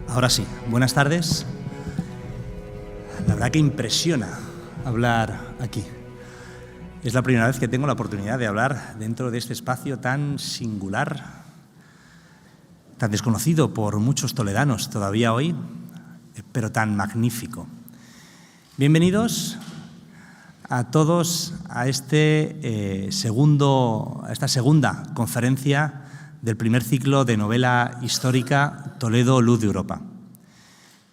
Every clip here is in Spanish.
Ahora sí, buenas tardes. La verdad que impresiona hablar aquí. Es la primera vez que tengo la oportunidad de hablar dentro de este espacio tan singular, tan desconocido por muchos toledanos todavía hoy, pero tan magnífico. Bienvenidos a todos a esta segunda conferencia del primer ciclo de novela histórica Toledo, Luz de Europa.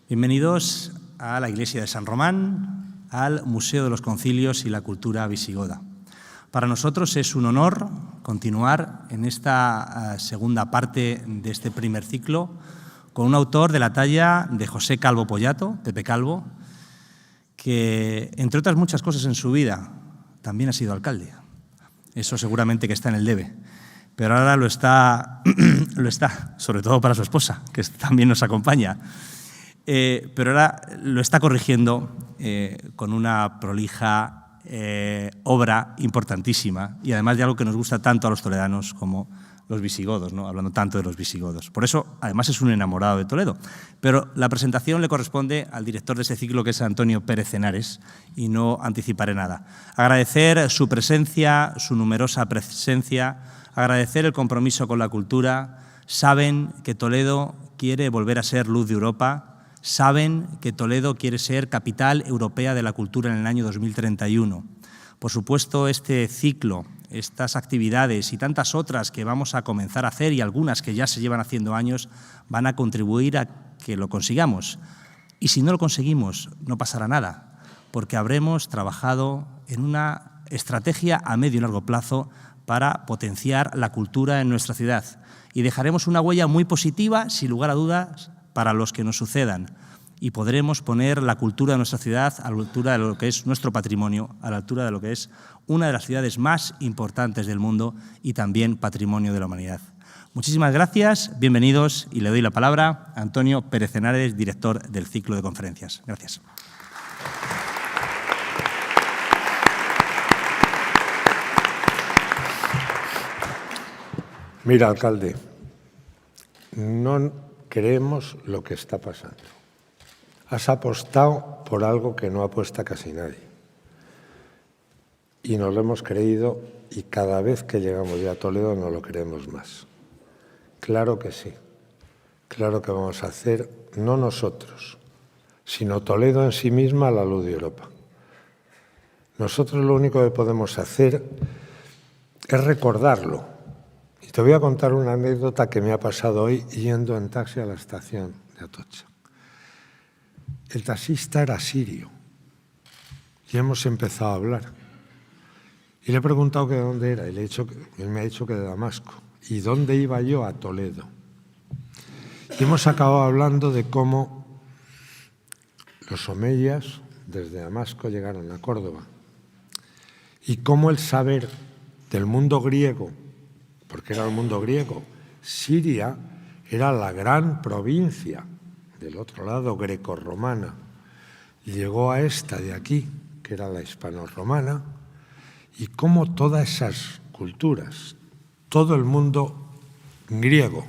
Bienvenidos a la Iglesia de San Román, al Museo de los Concilios y la Cultura Visigoda. Para nosotros es un honor continuar en esta segunda parte de este primer ciclo con un autor de la talla de José Calvo Pollato, Pepe Calvo, que, entre otras muchas cosas en su vida, también ha sido alcalde. Eso seguramente que está en el debe. Pero ahora lo está, sobre todo para su esposa, que también nos acompaña. Pero ahora lo está corrigiendo con una prolija obra importantísima y además de algo que nos gusta tanto a los toledanos como los visigodos, ¿no? Hablando tanto de los visigodos. Por eso, además, es un enamorado de Toledo. Pero la presentación le corresponde al director de ese ciclo, que es Antonio Pérez Henares, y no anticiparé nada. Agradecer su presencia, su numerosa presencia, agradecer el compromiso con la cultura. Saben que Toledo quiere volver a ser luz de Europa. Saben que Toledo quiere ser capital europea de la cultura en el año 2031. Por supuesto, este ciclo, estas actividades y tantas otras que vamos a comenzar a hacer y algunas que ya se llevan haciendo años van a contribuir a que lo consigamos. Y si no lo conseguimos, no pasará nada, porque habremos trabajado en una estrategia a medio y largo plazo para potenciar la cultura en nuestra ciudad y dejaremos una huella muy positiva, sin lugar a dudas, para los que nos sucedan. Y podremos poner la cultura de nuestra ciudad a la altura de lo que es nuestro patrimonio, a la altura de lo que es una de las ciudades más importantes del mundo y también patrimonio de la humanidad. Muchísimas gracias, bienvenidos y le doy la palabra a Antonio Pérez Henares, director del ciclo de conferencias. Gracias. Mira, alcalde, no creemos lo que está pasando. Has apostado por algo que no apuesta casi nadie. Y nos lo hemos creído y cada vez que llegamos ya a Toledo nos lo creemos más. Claro que sí. Claro que vamos a hacer, no nosotros, sino Toledo en sí misma la luz de Europa. Nosotros lo único que podemos hacer es recordarlo. Y te voy a contar una anécdota que me ha pasado hoy yendo en taxi a la estación de Atocha. El taxista era sirio y hemos empezado a hablar. Y le he preguntado que de dónde era y él me ha dicho que de Damasco. ¿Y dónde iba yo? A Toledo. Y hemos acabado hablando de cómo los omeyas desde Damasco llegaron a Córdoba y cómo el saber del mundo griego, porque era el mundo griego, Siria era la gran provincia del otro lado, grecorromana, llegó a esta de aquí, que era la hispano-romana, y cómo todas esas culturas, todo el mundo griego,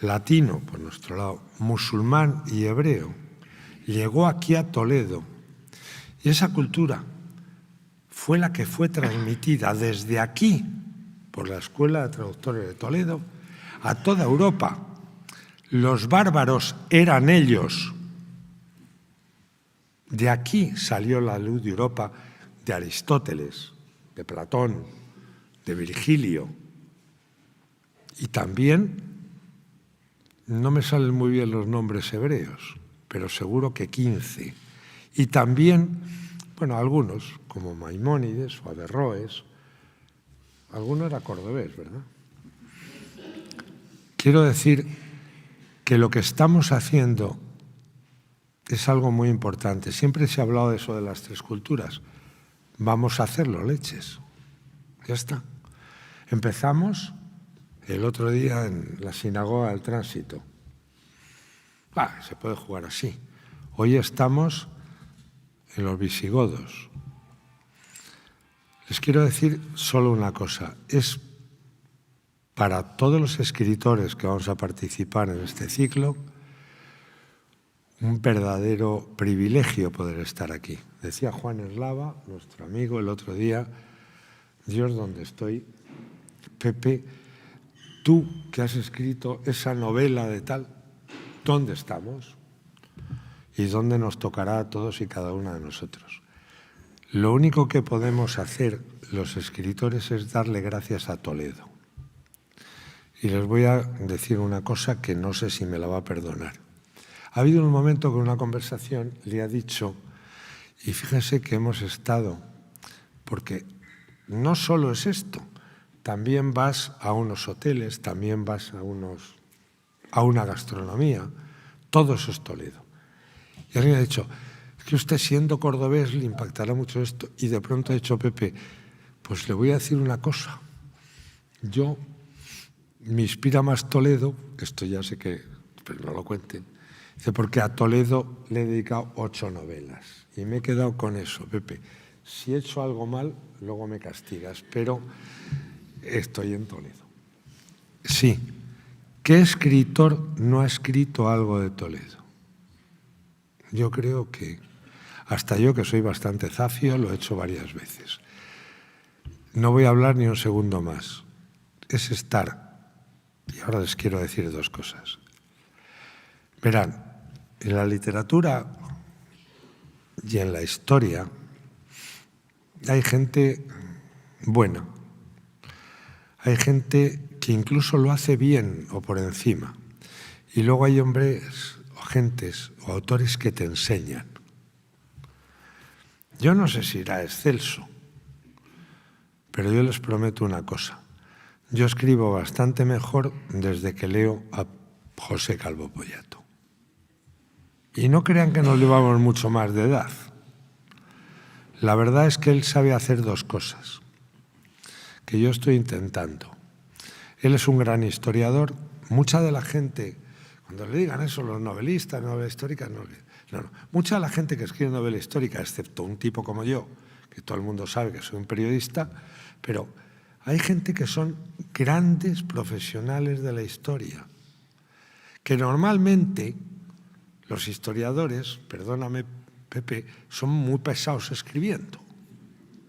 latino por nuestro lado, musulmán y hebreo, llegó aquí a Toledo. Y esa cultura fue la que fue transmitida desde aquí, por la Escuela de Traductores de Toledo, a toda Europa. Los bárbaros eran ellos. De aquí salió la luz de Europa de Aristóteles, de Platón, de Virgilio. Y también, no me salen muy bien los nombres hebreos, pero seguro que 15. Y también, bueno, algunos, como Maimónides o Averroes, alguno era cordobés, ¿verdad? Quiero decir que lo que estamos haciendo es algo muy importante. Siempre se ha hablado de eso de las tres culturas. Vamos a hacerlo, leches. Ya está. Empezamos el otro día en la sinagoga del Tránsito. Se puede jugar así. Hoy estamos en los visigodos. Les quiero decir solo una cosa. Es para todos los escritores que vamos a participar en este ciclo un verdadero privilegio poder estar aquí. Decía Juan Eslava, nuestro amigo, el otro día, Dios, ¿dónde estoy? Pepe, tú que has escrito esa novela de tal, ¿dónde estamos? ¿Y dónde nos tocará a todos y cada uno de nosotros? Lo único que podemos hacer los escritores es darle gracias a Toledo. Y les voy a decir una cosa que no sé si me la va a perdonar. Ha habido un momento que en una conversación le ha dicho, y fíjense que hemos estado, porque no solo es esto, también vas a unos hoteles, también vas a una gastronomía, todo eso es Toledo. Y alguien ha dicho, es que usted siendo cordobés le impactará mucho esto, y de pronto ha dicho Pepe, pues le voy a decir una cosa, yo me inspira más Toledo, esto ya sé que, pero no lo cuenten, dice, porque a Toledo le he dedicado 8 novelas y me he quedado con eso, Pepe. Si he hecho algo mal, luego me castigas, pero estoy en Toledo. Sí, ¿qué escritor no ha escrito algo de Toledo? Yo creo que, hasta yo que soy bastante zafio, lo he hecho varias veces. No voy a hablar ni un segundo más. Es estar. Y ahora les quiero decir 2 cosas. Verán, en la literatura y en la historia hay gente buena. Hay gente que incluso lo hace bien o por encima. Y luego hay hombres o gentes o autores que te enseñan. Yo no sé si irá excelso, pero yo les prometo una cosa. Yo escribo bastante mejor desde que leo a José Calvo Pollato. Y no crean que nos llevamos mucho más de edad. La verdad es que él sabe hacer 2 cosas, que yo estoy intentando. Él es un gran historiador. Mucha de la gente, cuando le digan eso, los novelistas, novela histórica, no. Mucha de la gente que escribe novela histórica, excepto un tipo como yo, que todo el mundo sabe que soy un periodista, pero hay gente que son grandes profesionales de la historia, que normalmente los historiadores, perdóname Pepe, son muy pesados escribiendo.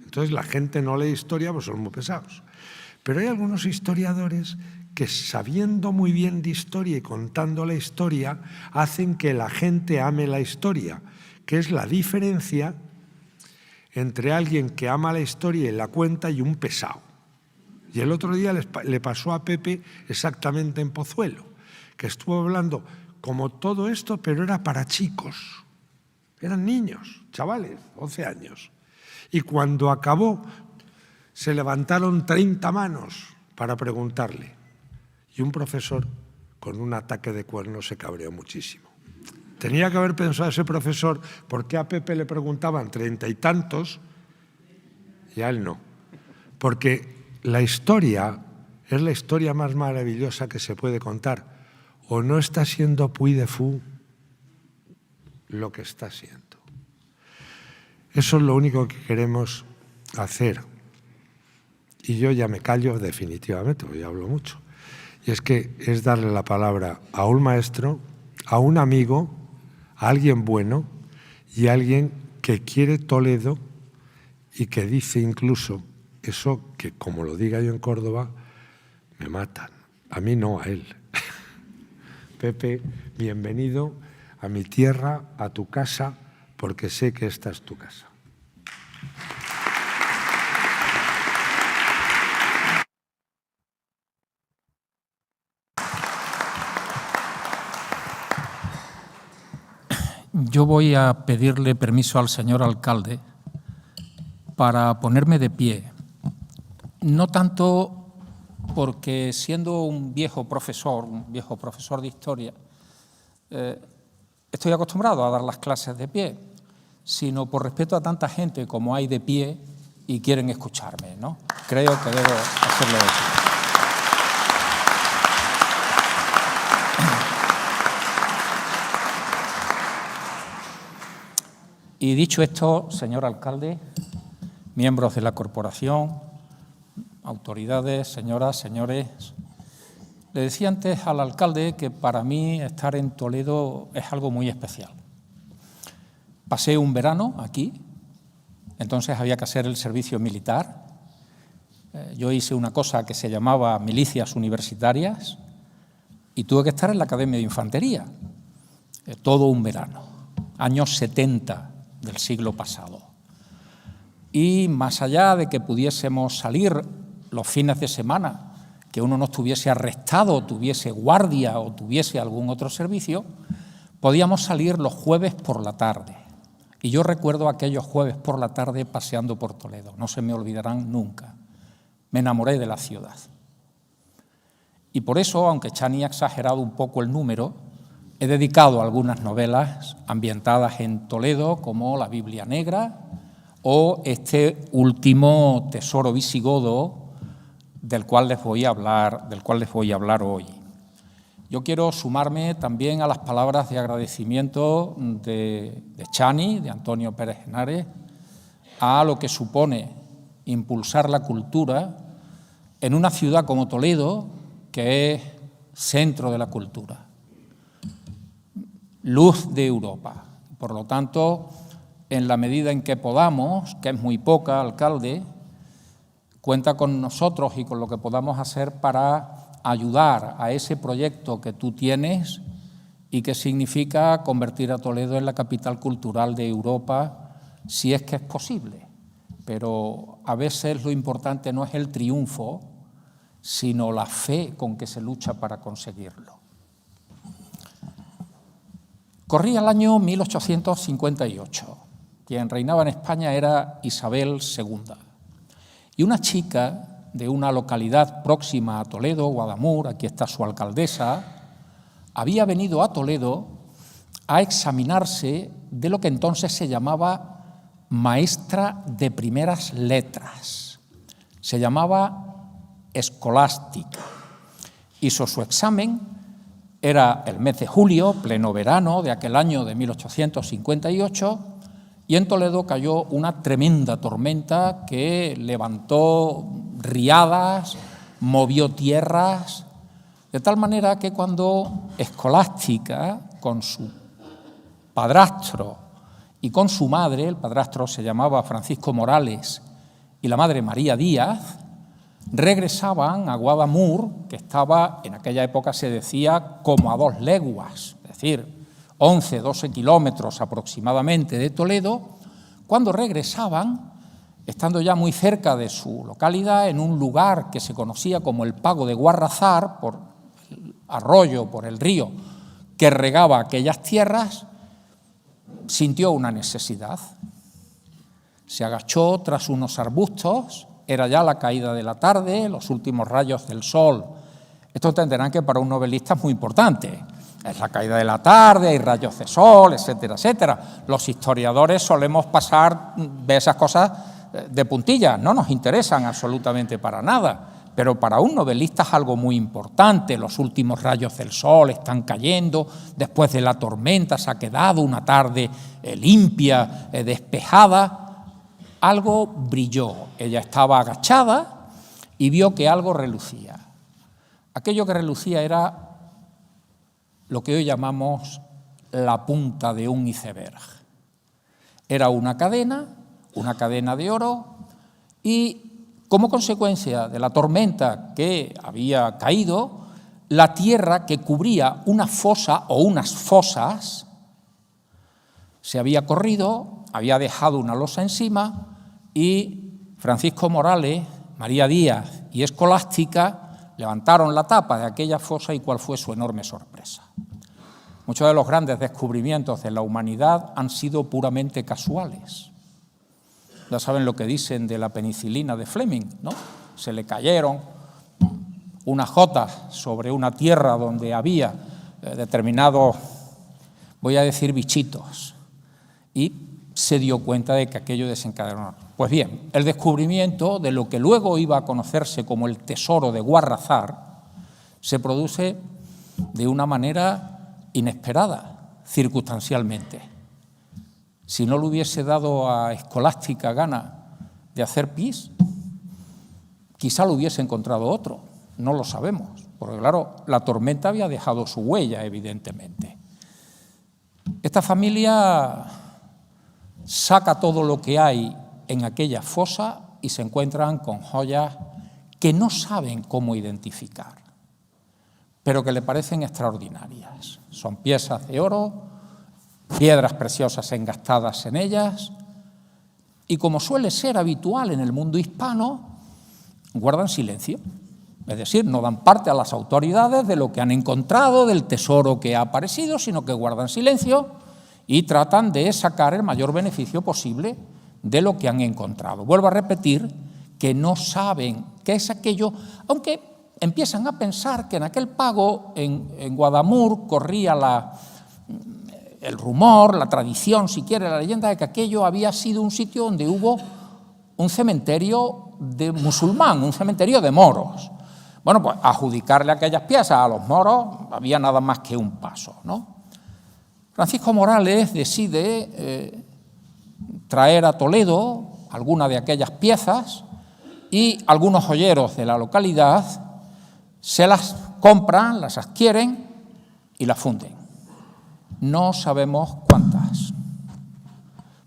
Entonces la gente no lee historia, pues son muy pesados. Pero hay algunos historiadores que sabiendo muy bien de historia y contando la historia, hacen que la gente ame la historia, que es la diferencia entre alguien que ama la historia y la cuenta y un pesado. Y el otro día le pasó a Pepe exactamente en Pozuelo, que estuvo hablando como todo esto, pero era para chicos. Eran niños, chavales, 11 años. Y cuando acabó, se levantaron 30 manos para preguntarle. Y un profesor, con un ataque de cuernos, se cabreó muchísimo. Tenía que haber pensado ese profesor por qué a Pepe le preguntaban 30 y tantos y a él no. Porque la historia es la historia más maravillosa que se puede contar. O no está siendo Puy de Fou lo que está siendo. Eso es lo único que queremos hacer. Y yo ya me callo definitivamente, porque ya hablo mucho. Y es que es darle la palabra a un maestro, a un amigo, a alguien bueno y a alguien que quiere Toledo y que dice incluso eso que, como lo diga yo en Córdoba, me matan. A mí no, a él. Pepe, bienvenido a mi tierra, a tu casa, porque sé que esta es tu casa. Yo voy a pedirle permiso al señor alcalde para ponerme de pie. No tanto porque siendo un viejo profesor de historia, estoy acostumbrado a dar las clases de pie, sino por respeto a tanta gente como hay de pie y quieren escucharme, ¿no? Creo que debo hacerlo de pie. Y dicho esto, señor alcalde, miembros de la corporación, autoridades, señoras, señores. Le decía antes al alcalde que para mí estar en Toledo es algo muy especial. Pasé un verano aquí, entonces había que hacer el servicio militar. Yo hice una cosa que se llamaba milicias universitarias y tuve que estar en la Academia de Infantería todo un verano, años 70 del siglo pasado. Y más allá de que pudiésemos salir los fines de semana, que uno no estuviese arrestado, tuviese guardia o tuviese algún otro servicio, podíamos salir los jueves por la tarde. Y yo recuerdo aquellos jueves por la tarde paseando por Toledo, no se me olvidarán nunca. Me enamoré de la ciudad. Y por eso, aunque Chani ha exagerado un poco el número, he dedicado algunas novelas ambientadas en Toledo, como La Biblia Negra o este último tesoro visigodo del cual les voy a hablar hoy. Yo quiero sumarme también a las palabras de agradecimiento de Chani, de Antonio Pérez Henares, a lo que supone impulsar la cultura en una ciudad como Toledo, que es centro de la cultura, luz de Europa. Por lo tanto, en la medida en que podamos, que es muy poca, alcalde, cuenta con nosotros y con lo que podamos hacer para ayudar a ese proyecto que tú tienes y que significa convertir a Toledo en la capital cultural de Europa, si es que es posible. Pero a veces lo importante no es el triunfo, sino la fe con que se lucha para conseguirlo. Corría el año 1858. Quien reinaba en España era Isabel II. Y una chica de una localidad próxima a Toledo, Guadamur, aquí está su alcaldesa, había venido a Toledo a examinarse de lo que entonces se llamaba maestra de primeras letras. Se llamaba escolástica. Hizo su examen, era el mes de julio, pleno verano de aquel año de 1858, y en Toledo cayó una tremenda tormenta que levantó riadas, movió tierras, de tal manera que cuando Escolástica, con su padrastro y con su madre, el padrastro se llamaba Francisco Morales y la madre María Díaz, regresaban a Guadamur, que estaba, en aquella época se decía, como a 2 leguas, es decir, 11, 12 kilómetros aproximadamente de Toledo. Cuando regresaban, estando ya muy cerca de su localidad, en un lugar que se conocía como el Pago de Guarrazar, por el arroyo, por el río que regaba aquellas tierras, sintió una necesidad. Se agachó tras unos arbustos, era ya la caída de la tarde, los últimos rayos del sol. Esto entenderán que para un novelista es muy importante. Es la caída de la tarde, hay rayos de sol, etcétera, etcétera. Los historiadores solemos pasar de esas cosas de puntillas, no nos interesan absolutamente para nada, pero para un novelista es algo muy importante. Los últimos rayos del sol están cayendo, después de la tormenta se ha quedado una tarde limpia, despejada. Algo brilló, ella estaba agachada y vio que algo relucía. Aquello que relucía era lo que hoy llamamos la punta de un iceberg. Era una cadena de oro, y como consecuencia de la tormenta que había caído, la tierra que cubría una fosa o unas fosas se había corrido, había dejado una losa encima, y Francisco Morales, María Díaz y Escolástica levantaron la tapa de aquella fosa, y cuál fue su enorme sorpresa. Muchos de los grandes descubrimientos de la humanidad han sido puramente casuales. Ya saben lo que dicen de la penicilina de Fleming, ¿no? Se le cayeron unas gotas sobre una tierra donde había determinados, voy a decir, bichitos, y se dio cuenta de que aquello desencadenó. Pues bien, el descubrimiento de lo que luego iba a conocerse como el tesoro de Guarrazar se produce de una manera inesperada, circunstancialmente. Si no le hubiese dado a Escolástica gana de hacer pis. Quizá lo hubiese encontrado otro, no lo sabemos, porque claro, la tormenta había dejado su huella, evidentemente. Esta familia saca todo lo que hay en aquella fosa y se encuentran con joyas que no saben cómo identificar, pero que le parecen extraordinarias. Son piezas de oro, piedras preciosas engastadas en ellas, y como suele ser habitual en el mundo hispano, guardan silencio. Es decir, no dan parte a las autoridades de lo que han encontrado, del tesoro que ha aparecido, sino que guardan silencio y tratan de sacar el mayor beneficio posible de lo que han encontrado. Vuelvo a repetir que no saben qué es aquello, aunque empiezan a pensar que en aquel pago en Guadamur corría el rumor, la tradición, si quiere, la leyenda de que aquello había sido un sitio donde hubo un cementerio de musulmán, un cementerio de moros. Bueno, pues adjudicarle aquellas piezas a los moros había nada más que un paso, ¿no? Francisco Morales decide traer a Toledo alguna de aquellas piezas y algunos joyeros de la localidad se las compran, las adquieren y las funden. No sabemos cuántas,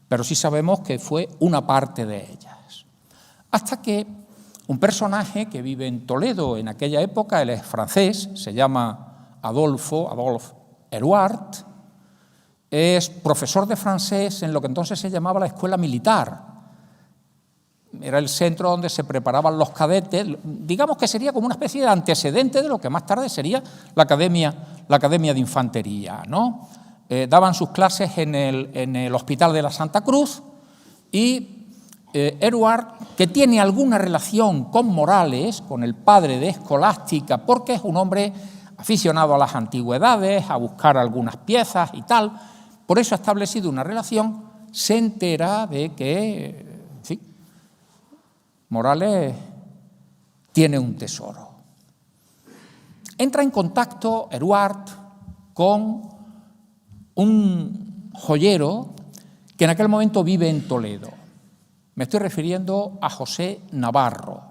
pero sí sabemos que fue una parte de ellas. Hasta que un personaje que vive en Toledo en aquella época, él es francés, se llama Adolphe Hérouard, es profesor de francés en lo que entonces se llamaba la escuela militar. Era el centro donde se preparaban los cadetes, digamos que sería como una especie de antecedente de lo que más tarde sería la academia de infantería, ¿no? Daban sus clases en el Hospital de la Santa Cruz y Hérouard, que tiene alguna relación con Morales, con el padre de Escolástica, porque es un hombre aficionado a las antigüedades, a buscar algunas piezas y tal, por eso ha establecido una relación, se entera de que, en fin, Morales tiene un tesoro. Entra en contacto Hérouard con un joyero que en aquel momento vive en Toledo. Me estoy refiriendo a José Navarro.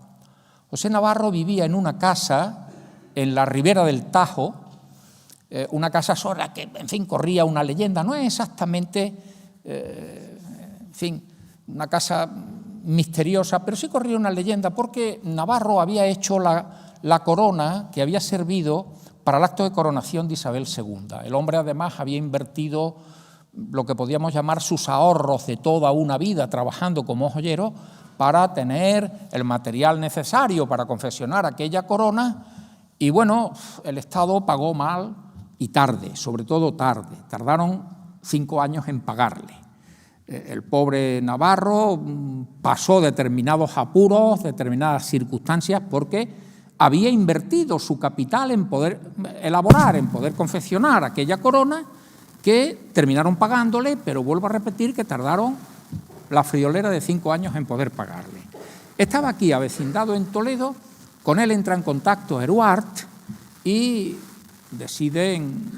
José Navarro vivía en una casa en la ribera del Tajo, una casa sobre la que, en fin, corría una leyenda. No es exactamente, en fin, una casa misteriosa, pero sí corría una leyenda porque Navarro había hecho la corona que había servido para el acto de coronación de Isabel II. El hombre, además, había invertido lo que podíamos llamar sus ahorros de toda una vida trabajando como joyero para tener el material necesario para confeccionar aquella corona y, bueno, el Estado pagó mal y tarde, sobre todo tarde. Tardaron 5 años en pagarle. El pobre Navarro pasó determinados apuros, determinadas circunstancias, porque había invertido su capital en poder elaborar, en poder confeccionar aquella corona, que terminaron pagándole, pero vuelvo a repetir que tardaron la friolera de 5 años en poder pagarle. Estaba aquí avecindado en Toledo, con él entra en contacto Hérouard y deciden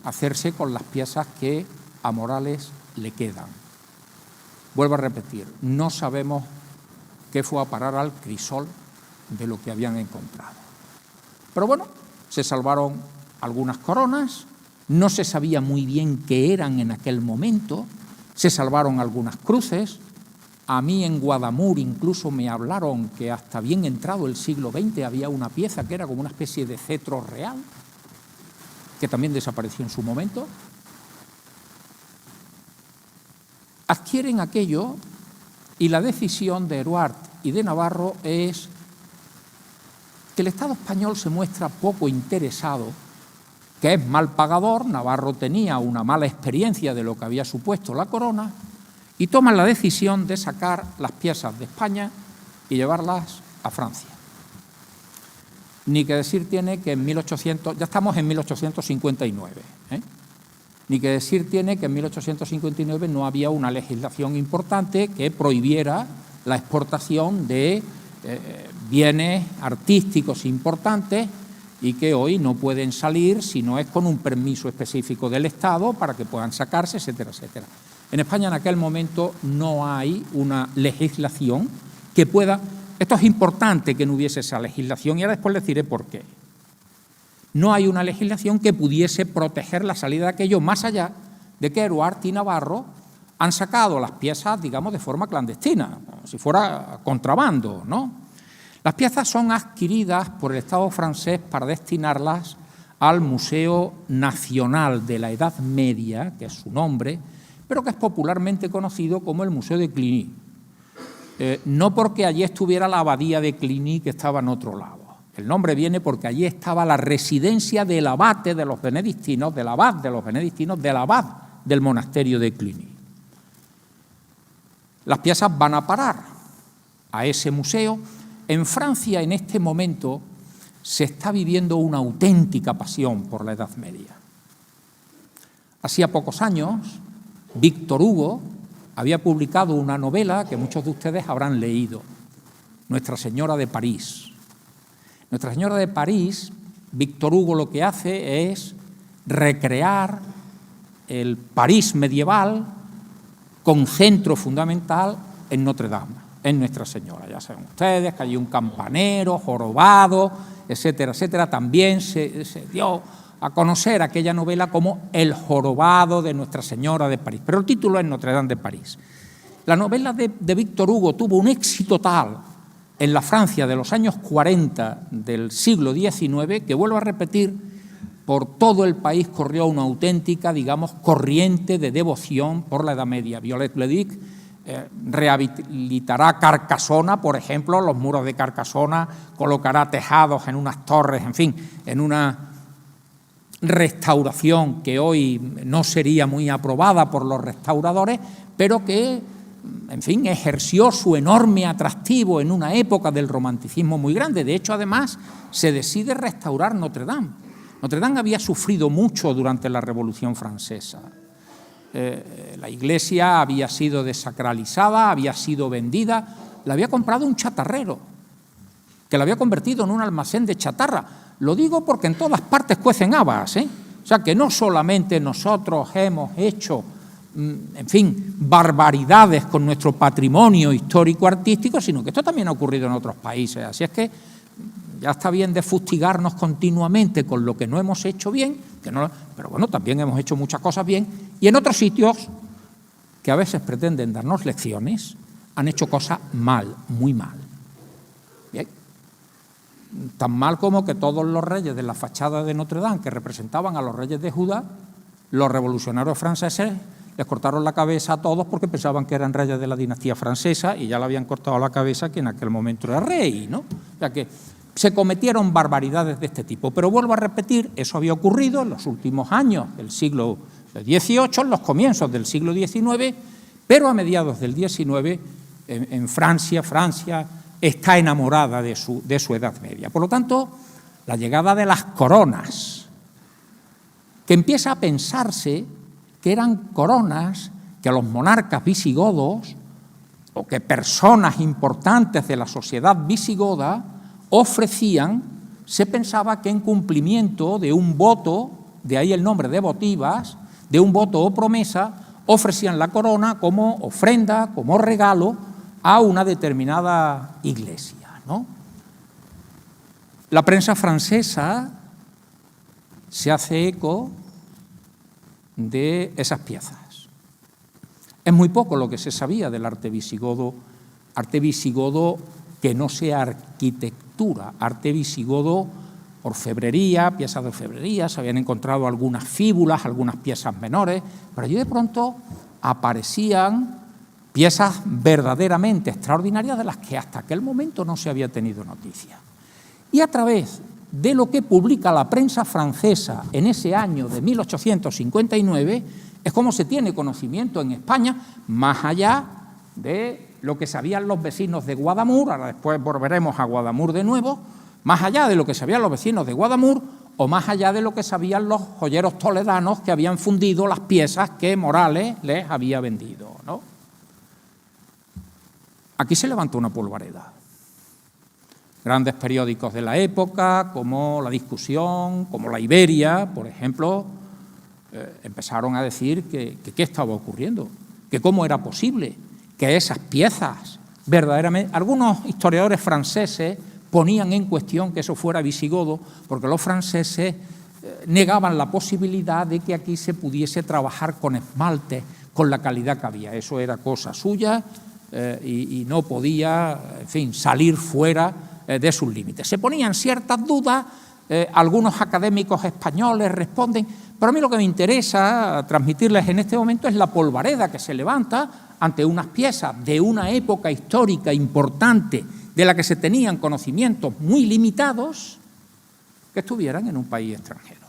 hacerse con las piezas que a Morales le quedan. Vuelvo a repetir, no sabemos qué fue a parar al crisol de lo que habían encontrado. Pero bueno, se salvaron algunas coronas, no se sabía muy bien qué eran en aquel momento, se salvaron algunas cruces. A mí en Guadamur incluso me hablaron que hasta bien entrado el siglo XX había una pieza que era como una especie de cetro real, que también desapareció en su momento. Adquieren aquello y la decisión de Hérouard y de Navarro es que el Estado español se muestra poco interesado, que es mal pagador. Navarro tenía una mala experiencia de lo que había supuesto la corona y toman la decisión de sacar las piezas de España y llevarlas a Francia. Ni que decir tiene que en 1800, ya estamos en 1859, ni que decir tiene que en 1859 no había una legislación importante que prohibiera la exportación de bienes artísticos importantes y que hoy no pueden salir si no es con un permiso específico del Estado para que puedan sacarse, etcétera, etcétera. En España en aquel momento no hay una legislación que pueda... Esto es importante que no hubiese esa legislación y ahora después les diré por qué. No hay una legislación que pudiese proteger la salida de aquello más allá de que Heruart y Navarro han sacado las piezas, digamos, de forma clandestina, como si fuera contrabando, ¿no? Las piezas son adquiridas por el Estado francés para destinarlas al Museo Nacional de la Edad Media, que es su nombre, pero que es popularmente conocido como el Museo de Cluny. No porque allí estuviera la abadía de Cluny, que estaba en otro lado. El nombre viene porque allí estaba la residencia del abate de los benedictinos, del abad de los benedictinos, del abad del monasterio de Cluny. Las piezas van a parar a ese museo. En Francia, en este momento, se está viviendo una auténtica pasión por la Edad Media. Hacía pocos años, Víctor Hugo había publicado una novela que muchos de ustedes habrán leído, Nuestra Señora de París. Nuestra Señora de París, Víctor Hugo lo que hace es recrear el París medieval con centro fundamental en Notre Dame, en Nuestra Señora. Ya saben ustedes que hay un campanero, jorobado, etcétera, etcétera. También se dio a conocer aquella novela como El jorobado de Nuestra Señora de París, pero el título es Notre Dame de París. La novela de Víctor Hugo tuvo un éxito tal en la Francia de los años 40 del siglo XIX, que vuelvo a repetir, por todo el país corrió una auténtica, digamos, corriente de devoción por la Edad Media. Viollet-le-Duc rehabilitará Carcassona, por ejemplo, los muros de Carcassona, colocará tejados en unas torres, en fin, en una restauración que hoy no sería muy aprobada por los restauradores, pero que, en fin, ejerció su enorme atractivo en una época del romanticismo muy grande. De hecho, además, se decide restaurar Notre Dame. Notre Dame había sufrido mucho durante la Revolución Francesa. La iglesia había sido desacralizada, había sido vendida, la había comprado un chatarrero, que la había convertido en un almacén de chatarra. Lo digo porque en todas partes cuecen habas, ¿eh? O sea, que no solamente nosotros hemos hecho, en fin, barbaridades con nuestro patrimonio histórico-artístico, sino que esto también ha ocurrido en otros países. Así es que ya está bien de fustigarnos continuamente con lo que no hemos hecho bien, pero bueno, también hemos hecho muchas cosas bien, y en otros sitios que a veces pretenden darnos lecciones, han hecho cosas mal, muy mal. Bien. Tan mal como que todos los reyes de la fachada de Notre Dame, que representaban a los reyes de Judá, los revolucionarios franceses les cortaron la cabeza a todos porque pensaban que eran reyes de la dinastía francesa y ya le habían cortado la cabeza que en aquel momento era rey, ¿no? O sea que se cometieron barbaridades de este tipo. Pero vuelvo a repetir, eso había ocurrido en los últimos años del siglo XVIII, en los comienzos del siglo XIX, pero a mediados del XIX en Francia está enamorada de su Edad Media. Por lo tanto, la llegada de las coronas, que empieza a pensarse que eran coronas que a los monarcas visigodos o que personas importantes de la sociedad visigoda ofrecían, se pensaba que en cumplimiento de un voto, de ahí el nombre de votivas, de un voto o promesa, ofrecían la corona como ofrenda, como regalo a una determinada iglesia, ¿no? La prensa francesa se hace eco de esas piezas. Es muy poco lo que se sabía del arte visigodo que no sea arquitectura, arte visigodo, orfebrería, piezas de orfebrería, se habían encontrado algunas fíbulas, algunas piezas menores, pero allí de pronto aparecían piezas verdaderamente extraordinarias de las que hasta aquel momento no se había tenido noticia. Y a través de lo que publica la prensa francesa en ese año de 1859, es como se tiene conocimiento en España, más allá de lo que sabían los vecinos de Guadamur, ahora después volveremos a Guadamur de nuevo, más allá de lo que sabían los vecinos de Guadamur o más allá de lo que sabían los joyeros toledanos que habían fundido las piezas que Morales les había vendido, ¿no? Aquí se levantó una polvareda. Grandes periódicos de la época, como La Discusión, como La Iberia, por ejemplo, empezaron a decir que qué estaba ocurriendo, que cómo era posible que esas piezas verdaderamente. Algunos historiadores franceses ponían en cuestión que eso fuera visigodo, porque los franceses negaban la posibilidad de que aquí se pudiese trabajar con esmalte, con la calidad que había. Eso era cosa suya y no podía, en fin, salir fuera de sus límites. Se ponían ciertas dudas, algunos académicos españoles responden, pero a mí lo que me interesa transmitirles en este momento es la polvareda que se levanta ante unas piezas de una época histórica importante de la que se tenían conocimientos muy limitados que estuvieran en un país extranjero.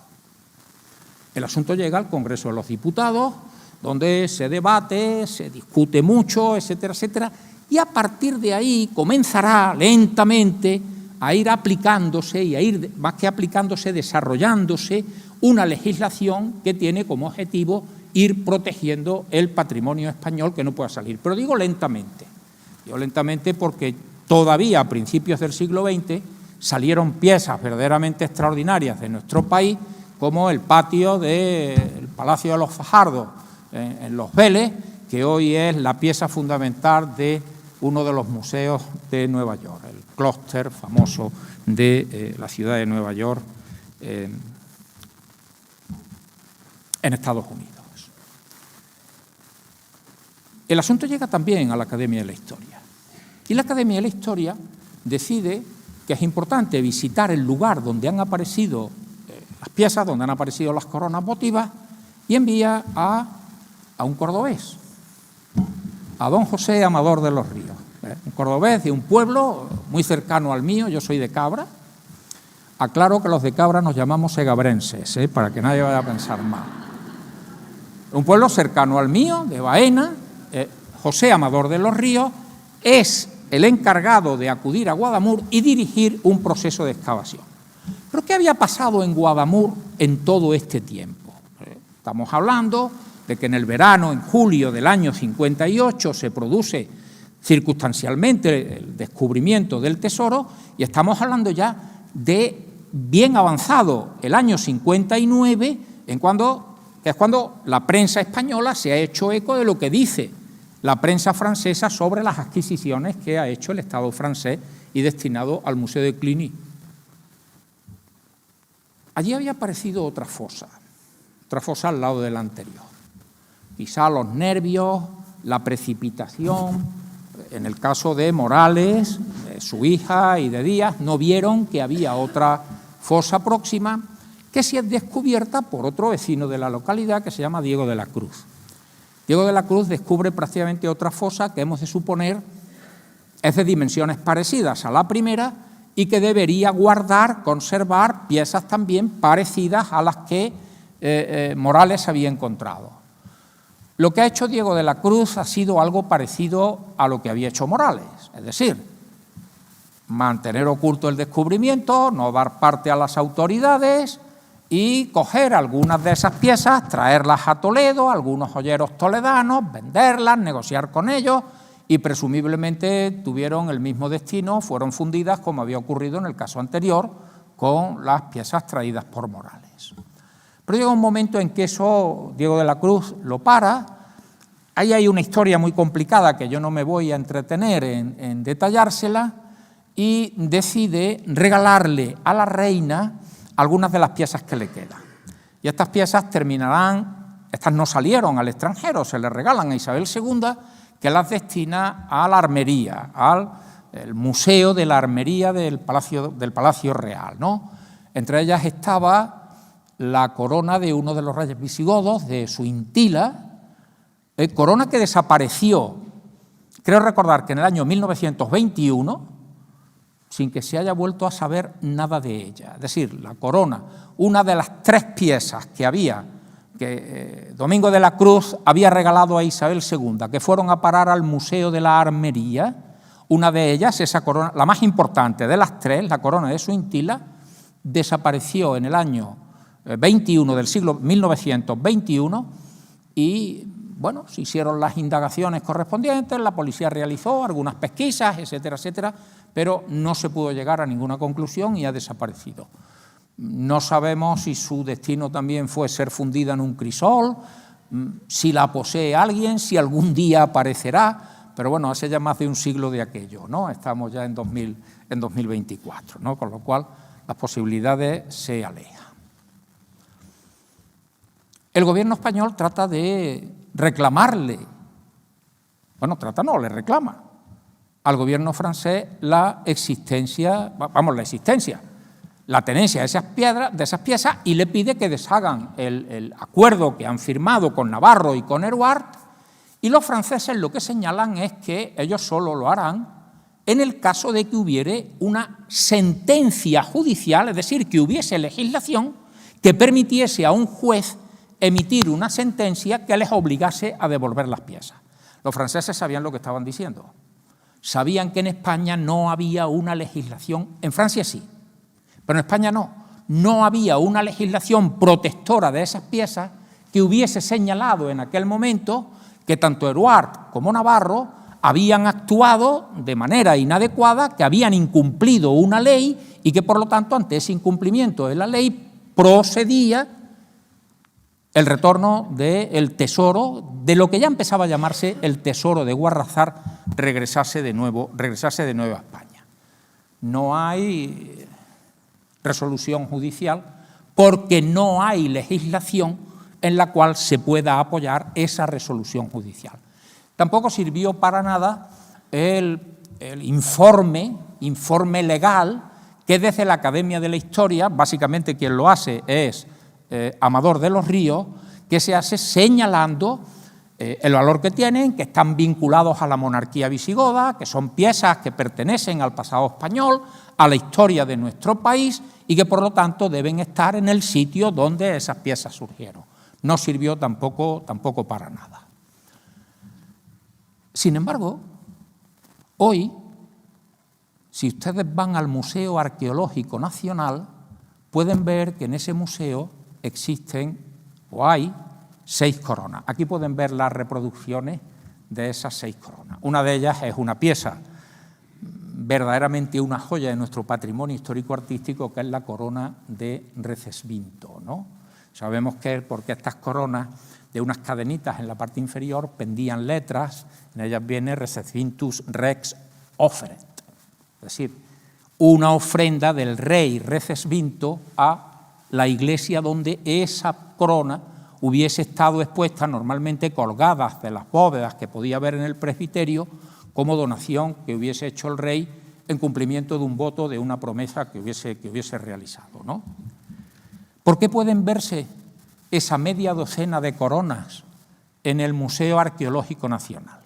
El asunto llega al Congreso de los Diputados, donde se debate, se discute mucho, etcétera, etcétera, y a partir de ahí comenzará lentamente a ir aplicándose y a ir, más que aplicándose, desarrollándose una legislación que tiene como objetivo ir protegiendo el patrimonio español que no pueda salir. Pero digo lentamente porque todavía a principios del siglo XX salieron piezas verdaderamente extraordinarias de nuestro país, como el patio del Palacio de los Fajardos en Los Vélez, que hoy es la pieza fundamental de uno de los museos de Nueva York, el clúster famoso de la ciudad de Nueva York en Estados Unidos. El asunto llega también a la Academia de la Historia. Y la Academia de la Historia decide que es importante visitar el lugar donde han aparecido las piezas, donde han aparecido las coronas votivas, y envía a un cordobés, a don José Amador de los Ríos, un cordobés de un pueblo muy cercano al mío. Yo soy de Cabra. Aclaro que los de Cabra nos llamamos segabrenses, para que nadie vaya a pensar mal. Un pueblo cercano al mío, de Baena. José Amador de los Ríos es el encargado de acudir a Guadamur y dirigir un proceso de excavación. ¿Pero qué había pasado en Guadamur en todo este tiempo? Estamos hablando de que en el verano, en julio del año 58, se produce circunstancialmente el descubrimiento del tesoro, y estamos hablando ya de bien avanzado el año 59, que es cuando la prensa española se ha hecho eco de lo que dice la prensa francesa sobre las adquisiciones que ha hecho el Estado francés y destinado al Museo de Cluny. Allí había aparecido otra fosa al lado de la anterior. Quizá los nervios, la precipitación, en el caso de Morales, de su hija y de Díaz, no vieron que había otra fosa próxima que sí es descubierta por otro vecino de la localidad que se llama Diego de la Cruz. Diego de la Cruz descubre prácticamente otra fosa que hemos de suponer es de dimensiones parecidas a la primera y que debería conservar piezas también parecidas a las que Morales había encontrado. Lo que ha hecho Diego de la Cruz ha sido algo parecido a lo que había hecho Morales, es decir, mantener oculto el descubrimiento, no dar parte a las autoridades y coger algunas de esas piezas, traerlas a Toledo, algunos joyeros toledanos, venderlas, negociar con ellos, y presumiblemente tuvieron el mismo destino, fueron fundidas como había ocurrido en el caso anterior con las piezas traídas por Morales. Pero llega un momento en que eso Diego de la Cruz lo para. Ahí hay una historia muy complicada que yo no me voy a entretener en detallársela, y decide regalarle a la reina algunas de las piezas que le quedan. Y estas piezas estas no salieron al extranjero, se le regalan a Isabel II, que las destina a la armería, al Museo de la Armería del Palacio Real, ¿no? Entre ellas estaba la corona de uno de los reyes visigodos, de Suintila, corona que desapareció, creo recordar que en el año 1921, sin que se haya vuelto a saber nada de ella. Es decir, la corona, una de las 3 piezas que Domingo de la Cruz había regalado a Isabel II, que fueron a parar al Museo de la Armería, una de ellas, esa corona, la más importante de las 3, la corona de Suintila, desapareció en el año 21 del siglo 1921 y, bueno, se hicieron las indagaciones correspondientes, la policía realizó algunas pesquisas, etcétera, etcétera, pero no se pudo llegar a ninguna conclusión y ha desaparecido. No sabemos si su destino también fue ser fundida en un crisol, si la posee alguien, si algún día aparecerá, pero bueno, hace ya más de un siglo de aquello, ¿no? Estamos ya en 2024, ¿no? Con lo cual las posibilidades se alejan. El gobierno español trata de reclamarle, bueno, trata no, le reclama al gobierno francés la existencia, la tenencia de esas piezas y le pide que deshagan el acuerdo que han firmado con Navarro y con Eduard, y los franceses lo que señalan es que ellos solo lo harán en el caso de que hubiere una sentencia judicial, es decir, que hubiese legislación que permitiese a un juez emitir una sentencia que les obligase a devolver las piezas. Los franceses sabían lo que estaban diciendo. Sabían que en España no había una legislación, en Francia sí, pero en España no había una legislación protectora de esas piezas que hubiese señalado en aquel momento que tanto Eduard como Navarro habían actuado de manera inadecuada, que habían incumplido una ley y que, por lo tanto, ante ese incumplimiento de la ley procedía el retorno del tesoro, de lo que ya empezaba a llamarse el tesoro de Guarrazar, regresase de nuevo a España. No hay resolución judicial porque no hay legislación en la cual se pueda apoyar esa resolución judicial. Tampoco sirvió para nada el informe legal que desde la Academia de la Historia, básicamente quien lo hace es Amador de los Ríos, que se hace señalando el valor que tienen, que están vinculados a la monarquía visigoda, que son piezas que pertenecen al pasado español, a la historia de nuestro país y que por lo tanto deben estar en el sitio donde esas piezas surgieron. No sirvió tampoco para nada. Sin embargo, hoy, si ustedes van al Museo Arqueológico Nacional, pueden ver que en ese museo existen o hay 6 coronas. Aquí pueden ver las reproducciones de esas 6 coronas. Una de ellas es una pieza, verdaderamente una joya de nuestro patrimonio histórico-artístico, que es la corona de Recesvinto, ¿no? Sabemos que porque estas coronas de unas cadenitas en la parte inferior pendían letras, en ellas viene Recesvintus Rex Offeret, es decir, una ofrenda del rey Recesvinto a la iglesia donde esa corona hubiese estado expuesta, normalmente colgadas de las bóvedas que podía haber en el presbiterio, como donación que hubiese hecho el rey en cumplimiento de un voto, de una promesa que hubiese realizado, ¿no? ¿Por qué pueden verse esa media docena de coronas en el Museo Arqueológico Nacional?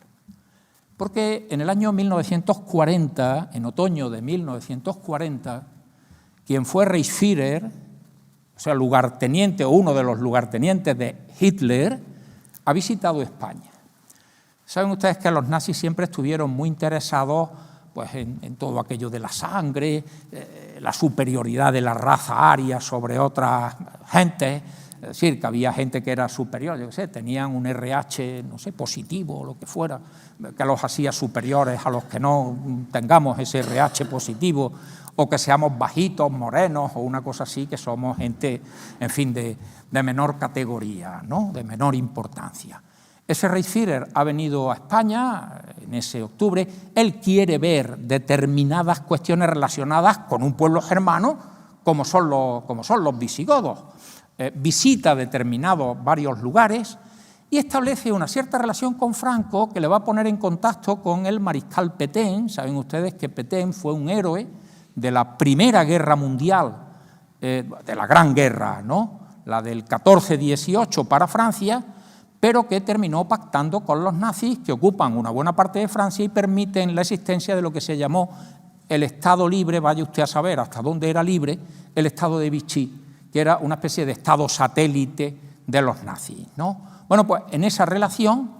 Porque en el año 1940, en otoño de 1940, quien fue Reichsführer, o sea, lugarteniente o uno de los lugartenientes de Hitler, ha visitado España. Saben ustedes que los nazis siempre estuvieron muy interesados pues, en todo aquello de la sangre, la superioridad de la raza aria sobre otras gentes, es decir, que había gente que era superior, yo qué sé, tenían un RH, no sé, positivo o lo que fuera, que los hacía superiores a los que no tengamos ese RH positivo, o que seamos bajitos, morenos, o una cosa así, que somos gente, en fin, de menor categoría, ¿no? De menor importancia. Ese Reichsführer ha venido a España en ese octubre. Él quiere ver determinadas cuestiones relacionadas con un pueblo germano como son los visigodos. Visita varios lugares y establece una cierta relación con Franco que le va a poner en contacto con el mariscal Pétain. Saben ustedes que Pétain fue un héroe de la Primera Guerra Mundial, de la Gran Guerra, ¿no? La del 14-18 para Francia, pero que terminó pactando con los nazis, que ocupan una buena parte de Francia y permiten la existencia de lo que se llamó el Estado libre, vaya usted a saber hasta dónde era libre, el Estado de Vichy, que era una especie de Estado satélite de los nazis, ¿no? Bueno, pues en esa relación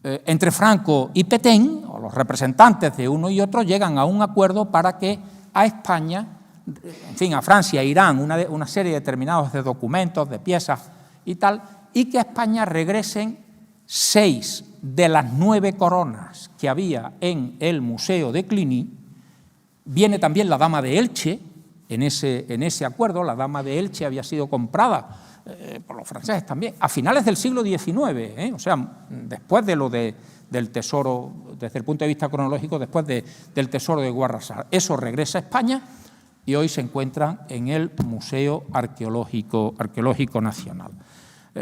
entre Franco y Pétain, o los representantes de uno y otro, llegan a un acuerdo para que a España, en fin, a Francia e Irán, una serie determinados de documentos, de piezas y tal, y que a España regresen 6 de las 9 coronas que había en el Museo de Cluny. Viene también la Dama de Elche, en ese acuerdo. La Dama de Elche había sido comprada por los franceses también, a finales del siglo XIX, o sea, después de lo del tesoro, desde el punto de vista cronológico, después del tesoro de Guarrasar. Eso regresa a España y hoy se encuentran en el Museo Arqueológico Nacional.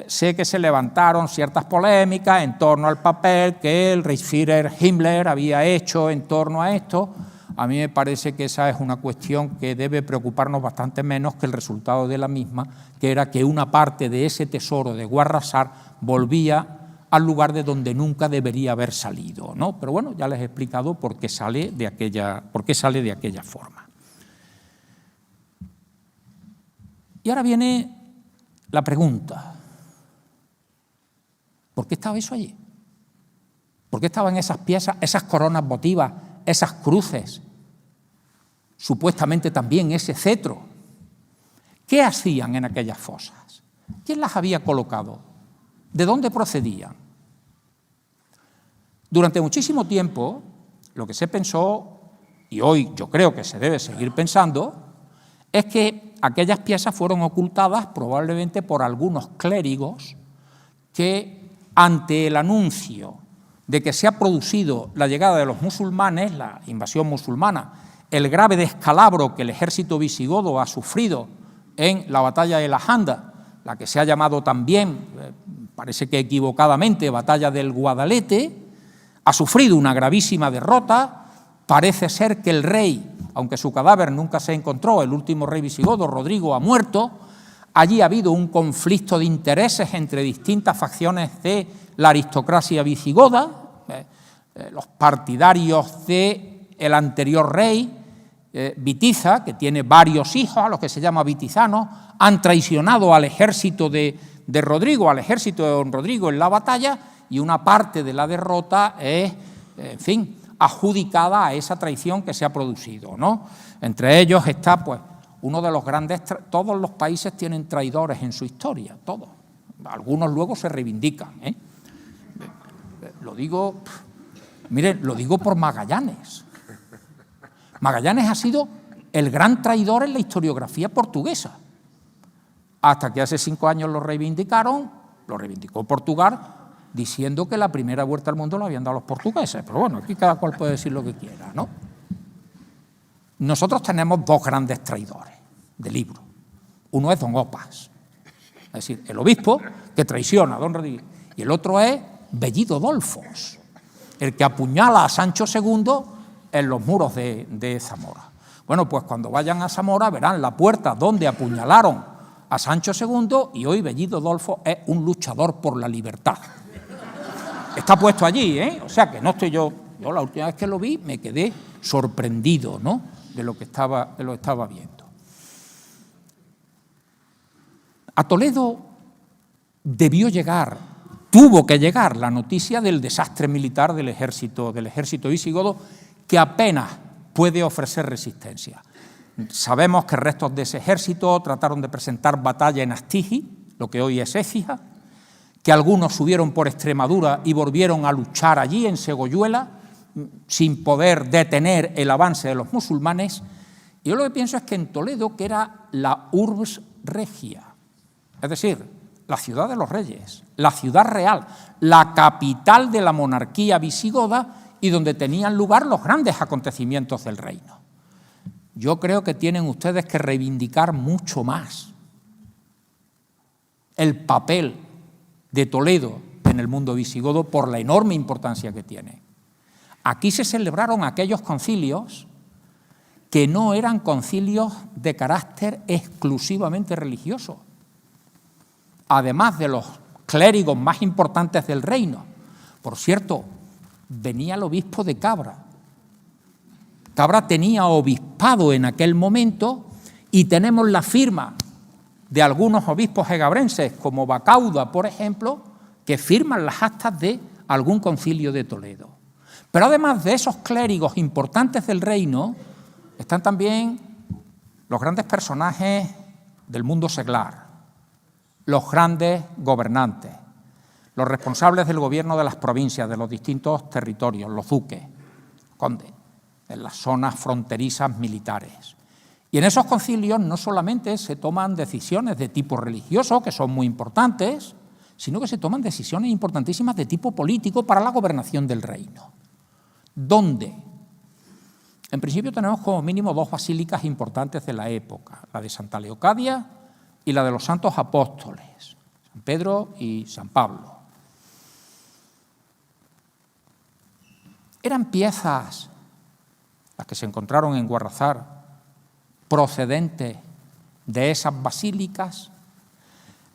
Sé que se levantaron ciertas polémicas en torno al papel que el Reichsführer Himmler había hecho en torno a esto. A mí me parece que esa es una cuestión que debe preocuparnos bastante menos que el resultado de la misma, que era que una parte de ese tesoro de Guarrasar volvía al lugar de donde nunca debería haber salido, ¿no? Pero bueno, ya les he explicado por qué sale de aquella forma. Y ahora viene la pregunta: ¿por qué estaba eso allí? ¿Por qué estaban esas piezas, esas coronas votivas, esas cruces, supuestamente también ese cetro? ¿Qué hacían en aquellas fosas? ¿Quién las había colocado? ¿De dónde procedían? Durante muchísimo tiempo, lo que se pensó, y hoy yo creo que se debe seguir pensando, es que aquellas piezas fueron ocultadas probablemente por algunos clérigos que, ante el anuncio de que se ha producido la llegada de los musulmanes, la invasión musulmana, el grave descalabro que el ejército visigodo ha sufrido en la batalla de la Janda, la que se ha llamado también, parece que equivocadamente, batalla del Guadalete, ha sufrido una gravísima derrota. Parece ser que el rey, aunque su cadáver nunca se encontró, el último rey visigodo, Rodrigo, ha muerto. Allí ha habido un conflicto de intereses entre distintas facciones de la aristocracia visigoda, los partidarios del anterior rey, Vitiza, que tiene varios hijos, a los que se llama vitizanos, han traicionado al ejército de Rodrigo, al ejército de don Rodrigo en la batalla, y una parte de la derrota es, en fin, adjudicada a esa traición que se ha producido, ¿no? Entre ellos está, pues, uno de los grandes... Todos los países tienen traidores en su historia, todos. Algunos luego se reivindican, Lo digo... Miren, lo digo por Magallanes. Magallanes ha sido el gran traidor en la historiografía portuguesa. Hasta que hace 5 años lo reivindicó Portugal, diciendo que la primera vuelta al mundo la habían dado los portugueses. Pero bueno, aquí cada cual puede decir lo que quiera, ¿no? Nosotros tenemos 2 grandes traidores de libro. Uno es don Opas, es decir, el obispo que traiciona a don Rodríguez, y el otro es Bellido Dolfos, el que apuñala a Sancho II en los muros de Zamora. Bueno, pues cuando vayan a Zamora verán la puerta donde apuñalaron a Sancho II, y hoy Bellido Dolfos es un luchador por la libertad. Está puesto allí, O sea que no estoy yo la última vez que lo vi me quedé sorprendido, ¿no?, de lo que estaba viendo. A Toledo tuvo que llegar la noticia del desastre militar del ejército visigodo, que apenas puede ofrecer resistencia. Sabemos que restos de ese ejército trataron de presentar batalla en Astigi, lo que hoy es Écija, que algunos subieron por Extremadura y volvieron a luchar allí en Segoyuela, sin poder detener el avance de los musulmanes. Y yo lo que pienso es que en Toledo, que era la urbs regia, es decir, la ciudad de los reyes, la ciudad real, la capital de la monarquía visigoda y donde tenían lugar los grandes acontecimientos del reino. Yo creo que tienen ustedes que reivindicar mucho más el papel de Toledo en el mundo visigodo por la enorme importancia que tiene. Aquí se celebraron aquellos concilios que no eran concilios de carácter exclusivamente religioso. Además de los clérigos más importantes del reino. Por cierto, venía el obispo de Cabra. Cabra tenía obispado en aquel momento y tenemos la firma de algunos obispos egabrenses, como Bacauda, por ejemplo, que firman las actas de algún concilio de Toledo. Pero además de esos clérigos importantes del reino, están también los grandes personajes del mundo seglar, los grandes gobernantes, los responsables del gobierno de las provincias, de los distintos territorios, los duques, condes, en las zonas fronterizas militares. Y en esos concilios no solamente se toman decisiones de tipo religioso, que son muy importantes, sino que se toman decisiones importantísimas de tipo político para la gobernación del reino. ¿Dónde? En principio tenemos como mínimo 2 basílicas importantes de la época, la de Santa Leocadia y la de los Santos Apóstoles, San Pedro y San Pablo. Eran piezas, las que se encontraron en Guarrazar, procedentes de esas basílicas.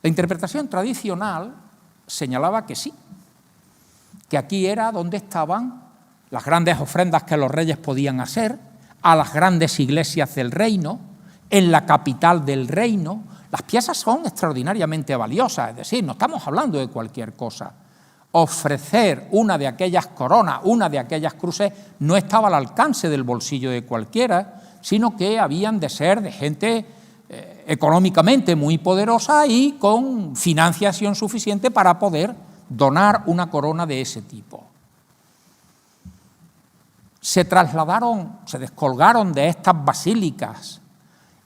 La interpretación tradicional señalaba que sí, que aquí era donde estaban las grandes ofrendas que los reyes podían hacer a las grandes iglesias del reino, en la capital del reino. Las piezas son extraordinariamente valiosas, es decir, no estamos hablando de cualquier cosa. Ofrecer una de aquellas coronas, una de aquellas cruces, no estaba al alcance del bolsillo de cualquiera, sino que habían de ser de gente económicamente muy poderosa y con financiación suficiente para poder donar una corona de ese tipo. Se trasladaron, se descolgaron de estas basílicas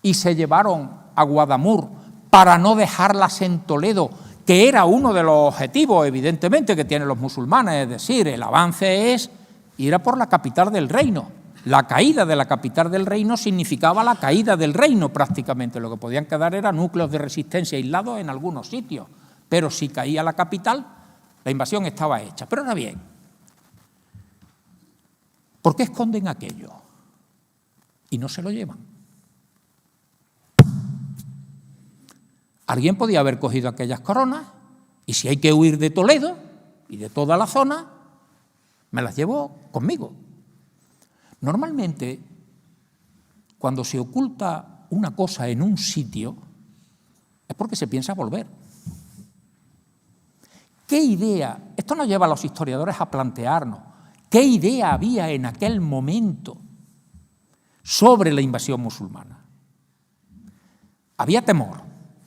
y se llevaron a Guadamur para no dejarlas en Toledo, que era uno de los objetivos, evidentemente, que tienen los musulmanes, es decir, el avance es ir a por la capital del reino. La caída de la capital del reino significaba la caída del reino prácticamente. Lo que podían quedar eran núcleos de resistencia aislados en algunos sitios. Pero si caía la capital, la invasión estaba hecha. Pero ahora bien, ¿por qué esconden aquello? Y no se lo llevan. Alguien podía haber cogido aquellas coronas y si hay que huir de Toledo y de toda la zona, me las llevo conmigo. Normalmente, cuando se oculta una cosa en un sitio, es porque se piensa volver. ¿Qué idea? Esto nos lleva a los historiadores a plantearnos qué idea había en aquel momento sobre la invasión musulmana. Había temor,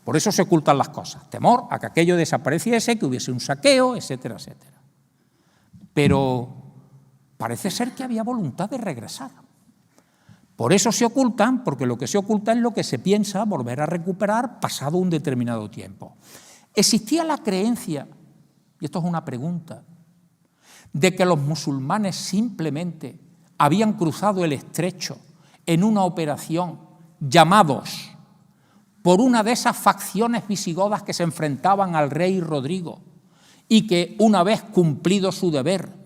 por eso se ocultan las cosas. Temor a que aquello desapareciese, que hubiese un saqueo, etcétera, etcétera. Pero parece ser que había voluntad de regresar. Por eso se ocultan, porque lo que se oculta es lo que se piensa volver a recuperar pasado un determinado tiempo. Existía la creencia, y esto es una pregunta, de que los musulmanes simplemente habían cruzado el estrecho en una operación llamados por una de esas facciones visigodas que se enfrentaban al rey Rodrigo y que una vez cumplido su deber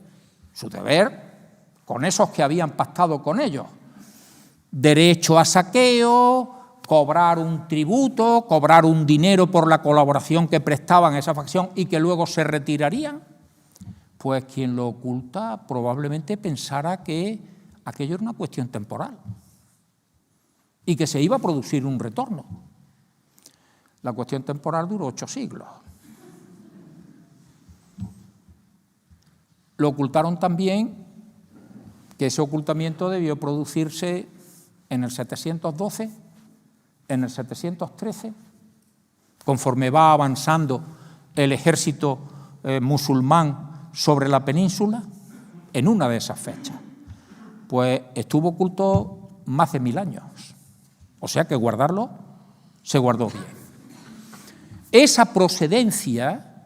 con esos que habían pactado con ellos, derecho a saqueo, cobrar un tributo, cobrar un dinero por la colaboración que prestaban a esa facción y que luego se retirarían, pues quien lo oculta probablemente pensara que aquello era una cuestión temporal y que se iba a producir un retorno. La cuestión temporal duró 8 siglos. Lo ocultaron también, que ese ocultamiento debió producirse en el 712, en el 713, conforme va avanzando el ejército musulmán sobre la península, en una de esas fechas. Pues estuvo oculto más de 1000 años. O sea que guardarlo se guardó bien. Esa procedencia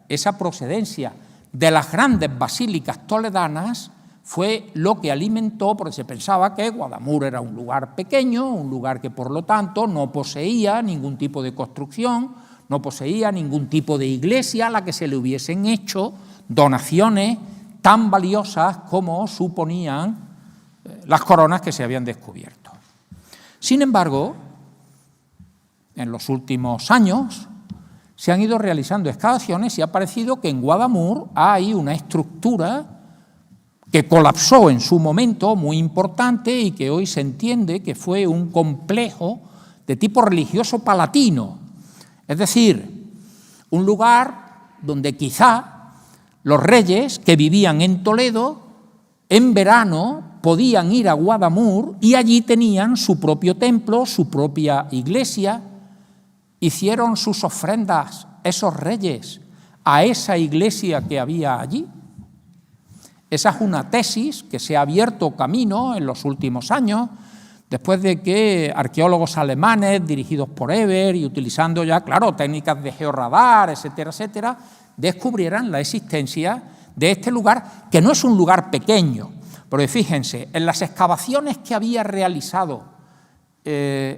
de las grandes basílicas toledanas fue lo que alimentó, porque se pensaba que Guadamur era un lugar pequeño, un lugar que por lo tanto no poseía ningún tipo de construcción, no poseía ningún tipo de iglesia a la que se le hubiesen hecho donaciones tan valiosas como suponían las coronas que se habían descubierto. Sin embargo, en los últimos años se han ido realizando excavaciones y ha parecido que en Guadamur hay una estructura que colapsó en su momento, muy importante, y que hoy se entiende que fue un complejo de tipo religioso palatino. Es decir, un lugar donde quizá los reyes que vivían en Toledo, en verano, podían ir a Guadamur y allí tenían su propio templo, su propia iglesia. Hicieron sus ofrendas esos reyes a esa iglesia que había allí. Esa es una tesis que se ha abierto camino en los últimos años, después de que arqueólogos alemanes, dirigidos por Eber y utilizando ya, claro, técnicas de georradar, etcétera, etcétera, descubrieran la existencia de este lugar, que no es un lugar pequeño, porque fíjense, en las excavaciones que había realizado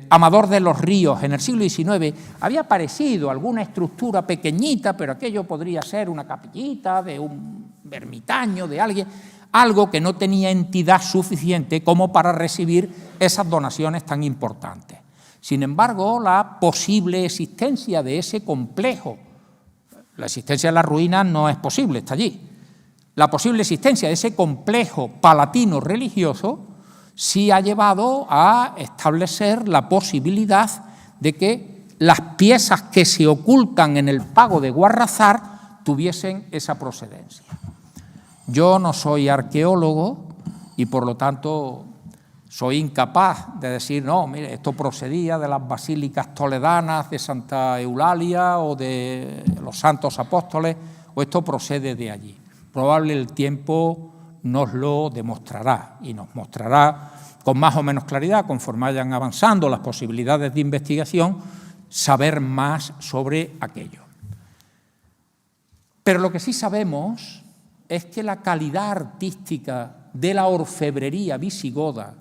Amador de los Ríos en el siglo XIX, había aparecido alguna estructura pequeñita, pero aquello podría ser una capillita de un ermitaño, de alguien, algo que no tenía entidad suficiente como para recibir esas donaciones tan importantes. Sin embargo, la posible existencia de ese complejo, la existencia de las ruinas no es posible, está allí. La posible existencia de ese complejo palatino religioso sí ha llevado a establecer la posibilidad de que las piezas que se ocultan en el pago de Guarrazar tuviesen esa procedencia. Yo no soy arqueólogo y, por lo tanto, soy incapaz de decir, no, mire, esto procedía de las basílicas toledanas de Santa Eulalia o de los santos apóstoles, o esto procede de allí. Probablemente el tiempo nos lo demostrará y nos mostrará con más o menos claridad, conforme vayan avanzando las posibilidades de investigación, saber más sobre aquello. Pero lo que sí sabemos es que la calidad artística de la orfebrería visigoda,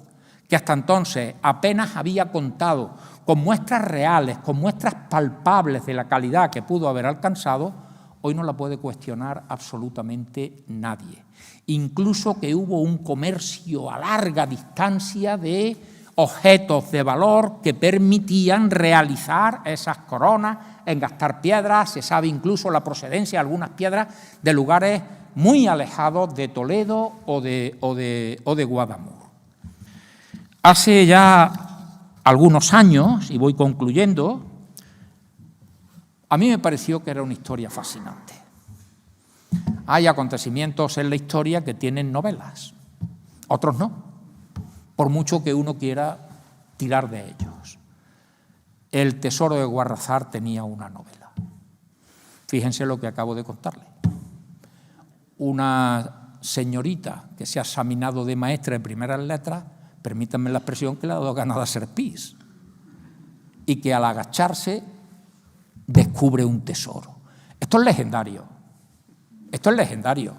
que hasta entonces apenas había contado con muestras reales, con muestras palpables de la calidad que pudo haber alcanzado, hoy no la puede cuestionar absolutamente nadie. Incluso que hubo un comercio a larga distancia de objetos de valor que permitían realizar esas coronas, engastar piedras, se sabe incluso la procedencia de algunas piedras de lugares muy alejados de Toledo o de Guadamur. Hace ya algunos años, y voy concluyendo, a mí me pareció que era una historia fascinante. Hay acontecimientos en la historia que tienen novelas, otros no, por mucho que uno quiera tirar de ellos. El tesoro de Guarrazar tenía una novela. Fíjense lo que acabo de contarle. Una señorita que se ha examinado de maestra de primeras letras, permítanme la expresión, que le ha dado ganas de hacer pis, y que al agacharse descubre un tesoro. Esto es legendario. Esto es legendario.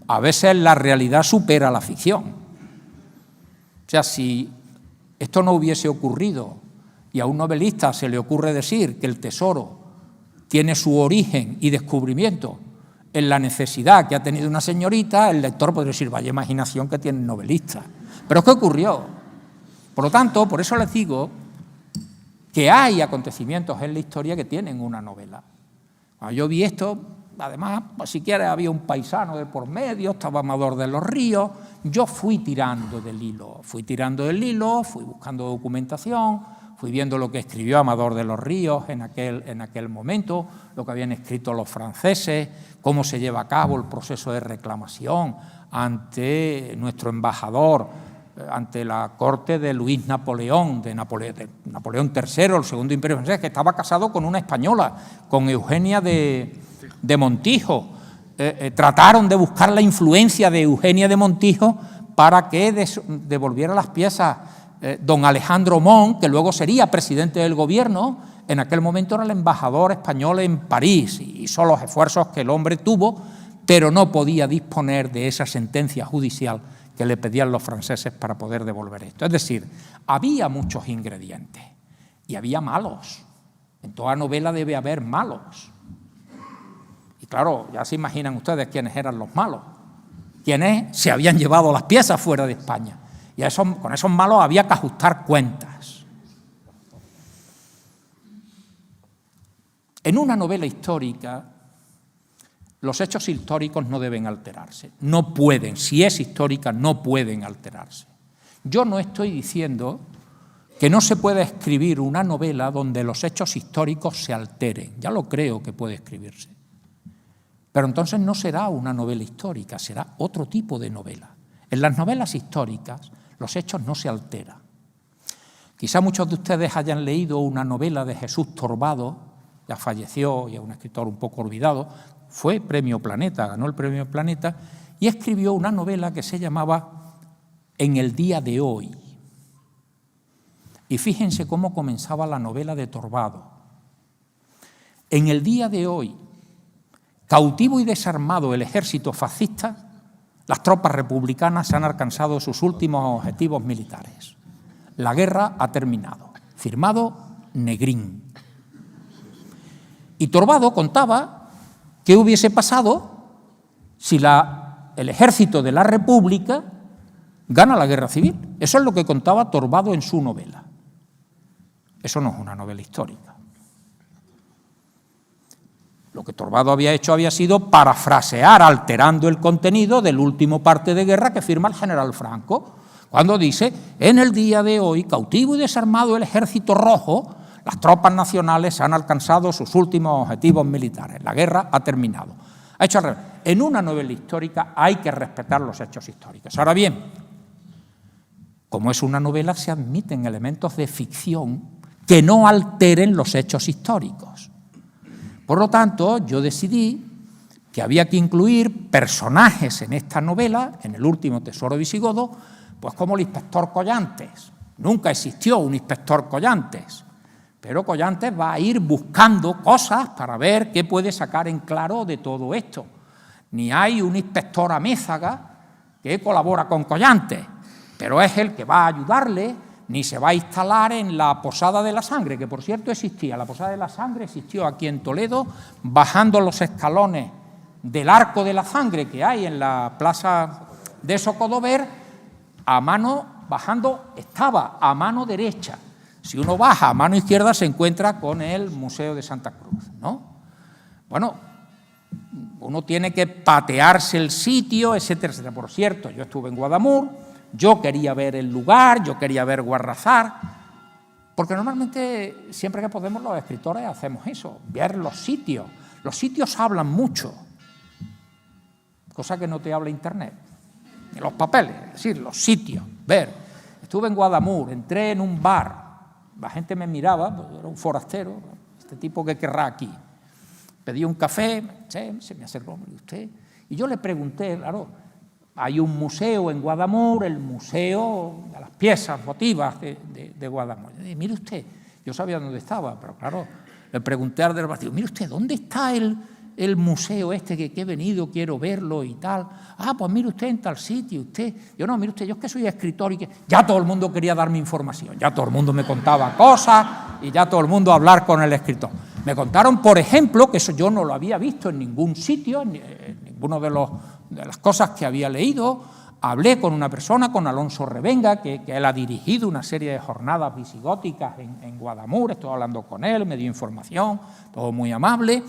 A veces la realidad supera la ficción. O sea, si esto no hubiese ocurrido y a un novelista se le ocurre decir que el tesoro tiene su origen y descubrimiento en la necesidad que ha tenido una señorita, el lector podría decir, vaya imaginación que tiene el novelista. Pero es que ocurrió. Por lo tanto, por eso les digo que hay acontecimientos en la historia que tienen una novela. Cuando yo vi esto, además, pues, si quieres, había un paisano de por medio, estaba Amador de los Ríos, yo fui tirando del hilo, fui buscando documentación, fui viendo lo que escribió Amador de los Ríos en aquel momento, lo que habían escrito los franceses, cómo se lleva a cabo el proceso de reclamación ante nuestro embajador, ante la corte de Luis Napoleón, de Napoleón III, el segundo imperio francés, que estaba casado con una española, con Eugenia de Montijo. Trataron de buscar la influencia de Eugenia de Montijo para que devolviera las piezas don Alejandro Montt, que luego sería presidente del gobierno. En aquel momento era el embajador español en París, y hizo los esfuerzos que el hombre tuvo, pero no podía disponer de esa sentencia judicial que le pedían los franceses para poder devolver esto. Es decir, había muchos ingredientes y había malos. En toda novela debe haber malos. Y claro, ya se imaginan ustedes quiénes eran los malos, quienes se habían llevado las piezas fuera de España. Y con esos malos había que ajustar cuentas. En una novela histórica, los hechos históricos no deben alterarse, no pueden, si es histórica, no pueden alterarse. Yo no estoy diciendo que no se pueda escribir una novela donde los hechos históricos se alteren, ya lo creo que puede escribirse. Pero entonces no será una novela histórica, será otro tipo de novela. En las novelas históricas los hechos no se alteran. Quizá muchos de ustedes hayan leído una novela de Jesús Torbado, ya falleció y es un escritor un poco olvidado, fue Premio Planeta, ganó el Premio Planeta, y escribió una novela que se llamaba En el día de hoy. Y fíjense cómo comenzaba la novela de Torbado. En el día de hoy, cautivo y desarmado el ejército fascista, las tropas republicanas han alcanzado sus últimos objetivos militares. La guerra ha terminado. Firmado Negrín. Y Torbado contaba qué hubiese pasado si el ejército de la República gana la guerra civil. Eso es lo que contaba Torbado en su novela. Eso no es una novela histórica. Lo que Torbado había hecho había sido parafrasear, alterando el contenido del último parte de guerra que firma el general Franco, cuando dice: en el día de hoy, cautivo y desarmado el ejército rojo, las tropas nacionales han alcanzado sus últimos objetivos militares. La guerra ha terminado. Ha hecho al revés. En una novela histórica hay que respetar los hechos históricos. Ahora bien, como es una novela, se admiten elementos de ficción que no alteren los hechos históricos. Por lo tanto, yo decidí que había que incluir personajes en esta novela, en el último tesoro visigodo, pues como el inspector Collantes. Nunca existió un inspector Collantes, pero Collantes va a ir buscando cosas para ver qué puede sacar en claro de todo esto. Ni hay un inspector Amézaga que colabora con Collantes, pero es el que va a ayudarle, ni se va a instalar en la Posada de la Sangre, que por cierto existía. La Posada de la Sangre existió aquí en Toledo, bajando los escalones del Arco de la Sangre que hay en la plaza de Socodover, estaba a mano derecha. Si uno baja a mano izquierda se encuentra con el Museo de Santa Cruz, ¿no? Bueno, uno tiene que patearse el sitio, etcétera, etcétera. Por cierto, yo estuve en Guadamur, yo quería ver el lugar, yo quería ver Guarrazar, porque normalmente siempre que podemos los escritores hacemos eso, ver los sitios. Los sitios hablan mucho, cosa que no te habla Internet, ni los papeles, es decir, los sitios, ver. Estuve en Guadamur, entré en un bar, la gente me miraba, pues yo era un forastero, este tipo que querrá aquí. Pedí un café, se me acercó, ¿y usted? Y yo le pregunté, claro, hay un museo en Guadamur, el Museo de las Piezas Votivas de Guadamur. Y dije, mire usted, yo sabía dónde estaba, pero claro, le pregunté al del partido, mire usted, ¿dónde está el museo este que he venido, quiero verlo y tal? Ah, pues mire usted en tal sitio, usted. Yo no, mire usted, yo es que soy escritor y que... Ya todo el mundo quería darme información, ya todo el mundo me contaba cosas y ya todo el mundo hablar con el escritor. Me contaron, por ejemplo, que eso yo no lo había visto en ningún sitio, en ninguno de las cosas que había leído. Hablé con una persona, con Alonso Revenga, que él ha dirigido una serie de jornadas visigóticas en Guadamur, estuve hablando con él, me dio información, todo muy amable.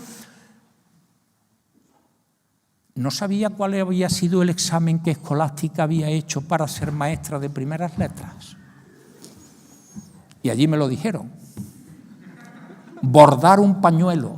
No sabía cuál había sido el examen que Escolástica había hecho para ser maestra de primeras letras. Y allí me lo dijeron. Bordar un pañuelo.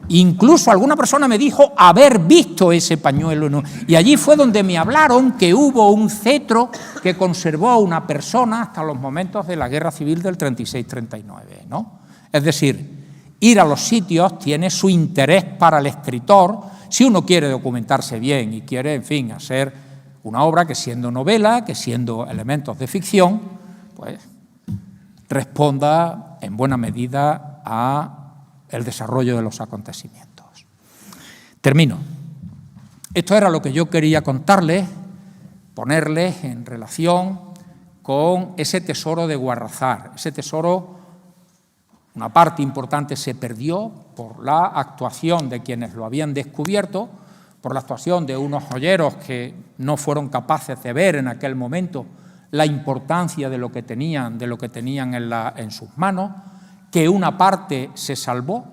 Incluso alguna persona me dijo haber visto ese pañuelo. Y allí fue donde me hablaron que hubo un cetro que conservó una persona hasta los momentos de la Guerra Civil del 36-39, ¿no? Es decir, ir a los sitios tiene su interés para el escritor, si uno quiere documentarse bien y quiere, en fin, hacer una obra que siendo novela, que siendo elementos de ficción, pues responda en buena medida a el desarrollo de los acontecimientos. Termino. Esto era lo que yo quería contarles, ponerles en relación con ese tesoro de Guarrazar. Ese tesoro, una parte importante se perdió por la actuación de quienes lo habían descubierto, por la actuación de unos joyeros que no fueron capaces de ver en aquel momento la importancia de lo que tenían en sus manos, que una parte se salvó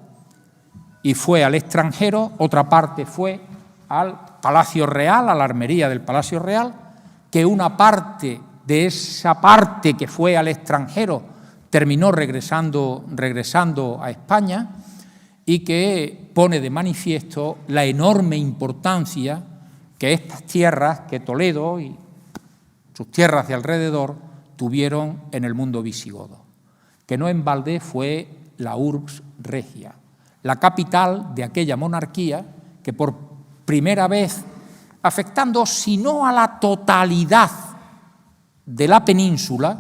y fue al extranjero, otra parte fue al Palacio Real, a la armería del Palacio Real, que una parte de esa parte que fue al extranjero terminó regresando a España y que pone de manifiesto la enorme importancia que estas tierras, que Toledo y sus tierras de alrededor tuvieron en el mundo visigodo, que no en balde fue la urbs regia, la capital de aquella monarquía que por primera vez, afectando si no a la totalidad de la península,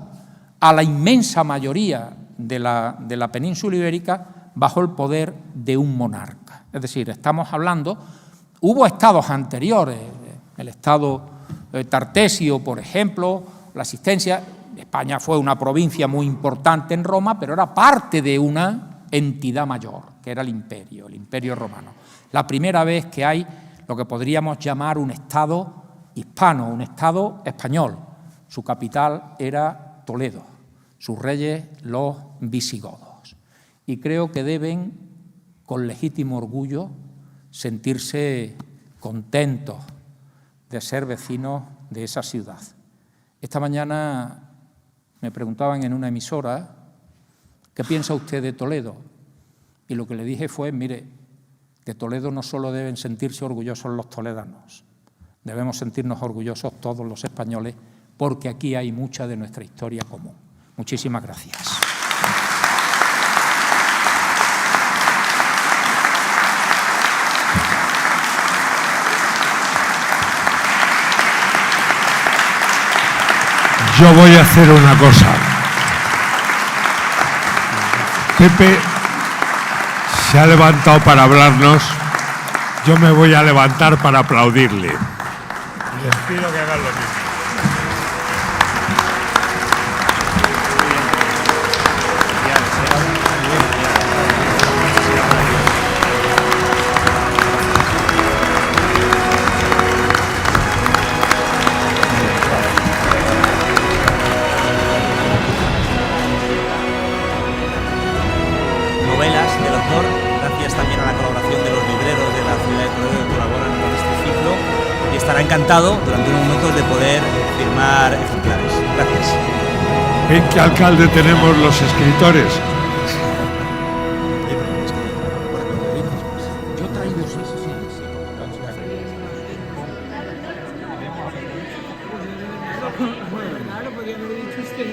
a la inmensa mayoría de la península ibérica bajo el poder de un monarca. Es decir, estamos hablando, hubo estados anteriores, el estado tartesio, por ejemplo, la asistencia. España fue una provincia muy importante en Roma, pero era parte de una entidad mayor, que era el Imperio Romano. La primera vez que hay lo que podríamos llamar un estado hispano, un estado español. Su capital era Toledo, sus reyes los visigodos. Y creo que deben, con legítimo orgullo, sentirse contentos de ser vecinos de esa ciudad. Esta mañana me preguntaban en una emisora, ¿qué piensa usted de Toledo? Y lo que le dije fue, mire, de Toledo no solo deben sentirse orgullosos los toledanos, debemos sentirnos orgullosos todos los españoles, porque aquí hay mucha de nuestra historia común. Muchísimas gracias. Yo voy a hacer una cosa. Pepe se ha levantado para hablarnos. Yo me voy a levantar para aplaudirle. Les pido que hagan lo mismo. Novelas del autor, gracias también a la colaboración de los libreros de la ciudad de Toledo que colaboran con este ciclo, y estará encantado durante unos momentos de poder firmar ejemplares. Gracias. ¿En qué alcalde tenemos los escritores? Yo traigo, sí. Claro, podría haber dicho usted.